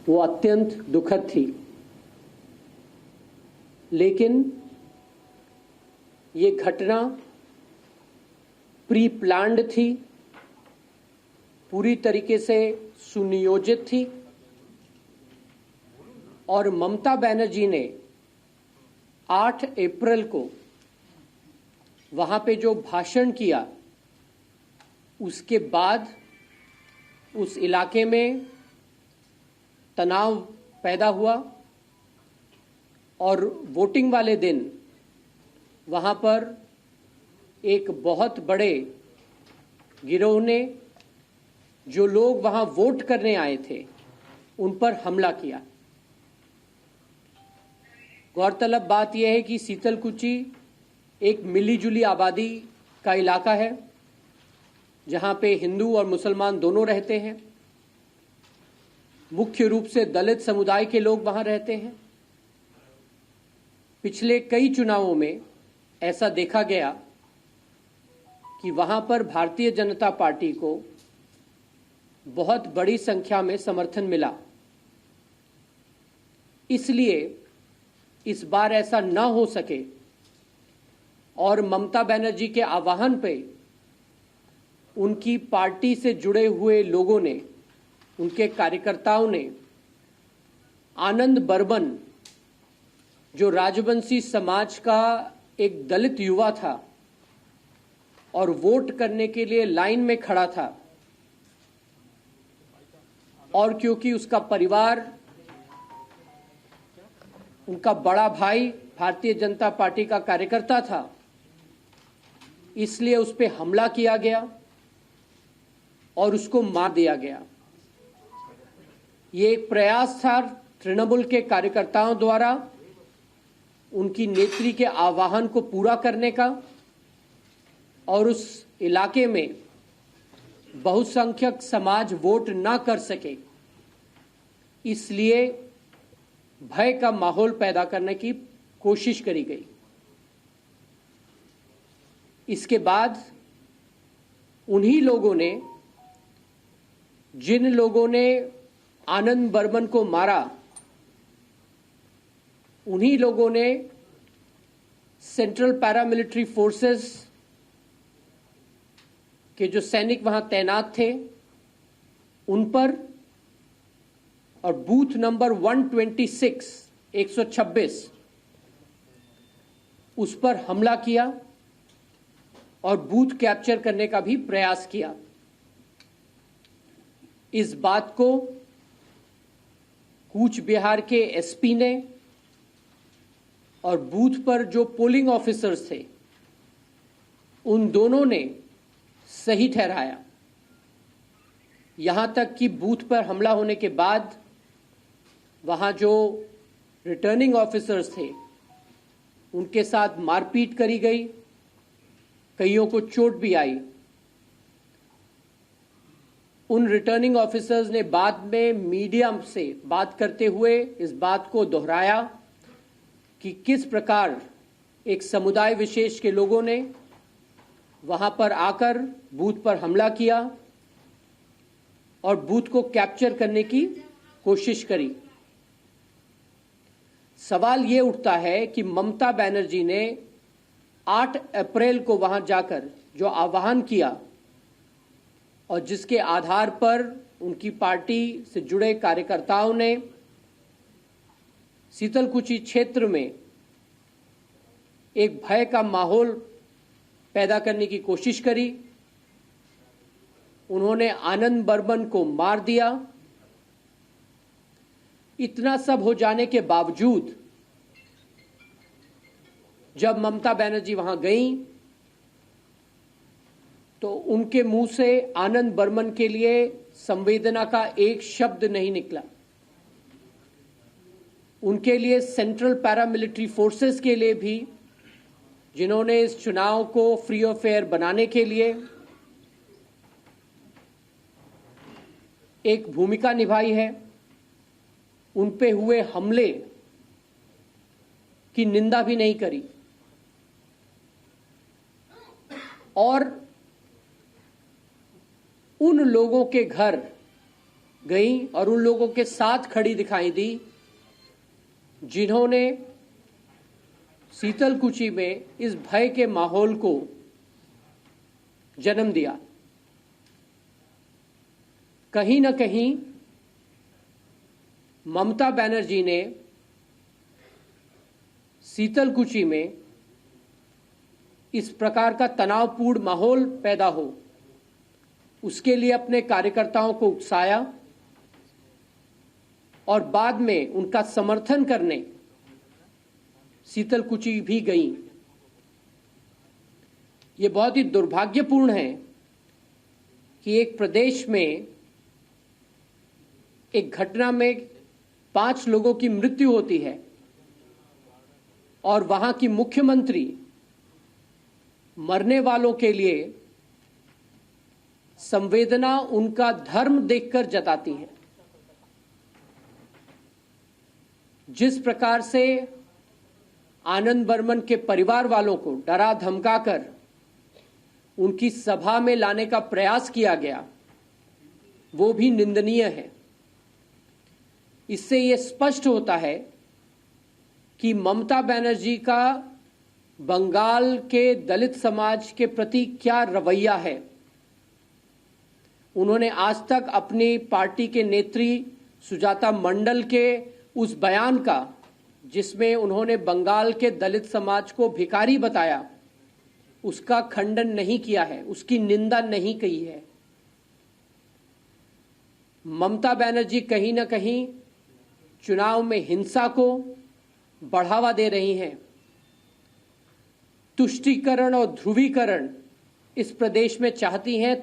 वो अत्यंत दुखद थी। लेकिन ये घटना प्री प्लान्ड थी, पूरी तरीके से सुनियोजित थी और ममता बनर्जी ने 8 अप्रैल को वहां पे जो भाषण किया, उसके बाद उस इलाके में तनाव पैदा हुआ और वोटिंग वाले दिन वहां पर एक बहुत बड़े गिरोह ने, जो लोग वहां वोट करने आए थे, उन पर हमला किया। गौरतलब बात यह है कि शीतलकुची एक मिली-जुली आबादी का इलाका है, जहां पे हिंदू और मुसलमान दोनों रहते हैं। मुख्य रूप से दलित समुदाय के लोग वहां रहते हैं। पिछले कई चुनावों में ऐसा देखा गया कि वहां पर भारतीय जनता पार्टी को बहुत बड़ी संख्या में समर्थन मिला। इसलिए इस बार ऐसा न हो सके और ममता बनर्जी के आह्वान पे उनकी पार्टी से जुड़े हुए लोगों ने, उनके कार्यकर्ताओं ने आनंद बर्मन, जो राजवंशी समाज का एक दलित युवा था और वोट करने के लिए लाइन में खड़ा था, और क्योंकि उसका परिवार, उनका बड़ा भाई भारतीय जनता पार्टी का कार्यकर्ता था, इसलिए उस पर हमला किया गया और उसको मार दिया गया। ये एक प्रयास था तृणमूल के कार्यकर्ताओं द्वारा उनकी नेत्री के आह्वान को पूरा करने का और उस इलाके में बहुसंख्यक समाज वोट ना कर सके, इसलिए भय का माहौल पैदा करने की कोशिश करी गई। इसके बाद उन्हीं लोगों ने, जिन लोगों ने आनंद बर्मन को मारा, उन्हीं लोगों ने सेंट्रल पैरामिलिट्री फोर्सेस के जो सैनिक वहां तैनात थे, उन पर और बूथ नंबर 126 126 उस पर हमला किया और बूथ कैप्चर करने का भी प्रयास किया। इस बात को कूच बिहार के एसपी ने और बूथ पर जो पोलिंग ऑफिसर्स थे, उन दोनों ने सही ठहराया। यहां तक कि बूथ पर हमला होने के बाद वहां जो रिटर्निंग ऑफिसर्स थे, उनके साथ मारपीट करी गई, कईयों को चोट भी आई। उन रिटर्निंग ऑफिसर्स ने बाद में मीडिया से बात करते हुए इस बात को दोहराया कि किस प्रकार एक समुदाय विशेष के लोगों ने वहां पर आकर बूथ पर हमला किया और बूथ को कैप्चर करने की कोशिश करी। सवाल ये उठता है कि ममता बनर्जी ने 8 अप्रैल को वहां जाकर जो आह्वान किया और जिसके आधार पर उनकी पार्टी से जुड़े कार्यकर्ताओं ने शीतलकुची क्षेत्र में एक भय का माहौल पैदा करने की कोशिश करी, उन्होंने आनंद बर्मन को मार दिया। इतना सब हो जाने के बावजूद जब ममता बनर्जी वहां गईं, तो उनके मुंह से आनंद बर्मन के लिए संवेदना का एक शब्द नहीं निकला। उनके लिए सेंट्रल पैरामिलिट्री फोर्सेस के लिए भी, जिन्होंने इस चुनाव को फ्री और फेयर बनाने के लिए एक भूमिका निभाई है, उन पे हुए हमले की निंदा भी नहीं करी और उन लोगों के घर गई और उन लोगों के साथ खड़ी दिखाई दी जिन्होंने शीतलकुची में इस भय के माहौल को जन्म दिया। कहीं न कहीं ममता बनर्जी ने शीतलकुची में इस प्रकार का तनावपूर्ण माहौल पैदा हो, उसके लिए अपने कार्यकर्ताओं को उकसाया और बाद में उनका समर्थन करने शीतलकुची भी गई। ये बहुत ही दुर्भाग्यपूर्ण है कि एक प्रदेश में एक घटना में 5 लोगों की मृत्यु होती है और वहां की मुख्यमंत्री मरने वालों के लिए संवेदना उनका धर्म देखकर जताती है। जिस प्रकार से आनंद बर्मन के परिवार वालों को डरा धमकाकर उनकी सभा में लाने का प्रयास किया गया, वो भी निंदनीय है। इससे यह स्पष्ट होता है कि ममता बनर्जी का बंगाल के दलित समाज के प्रति क्या रवैया है। उन्होंने आज तक अपनी पार्टी के नेत्री सुजाता मंडल के उस बयान का, जिसमें उन्होंने बंगाल के दलित समाज को भिखारी बताया, उसका खंडन नहीं किया है, उसकी निंदा नहीं की है। ममता बनर्जी कहीं न कहीं चुनाव में हिंसा को बढ़ावा दे रही हैं। तुष्टीकरण और ध्रुवीकरण इस प्रदेश में चाहती हैं,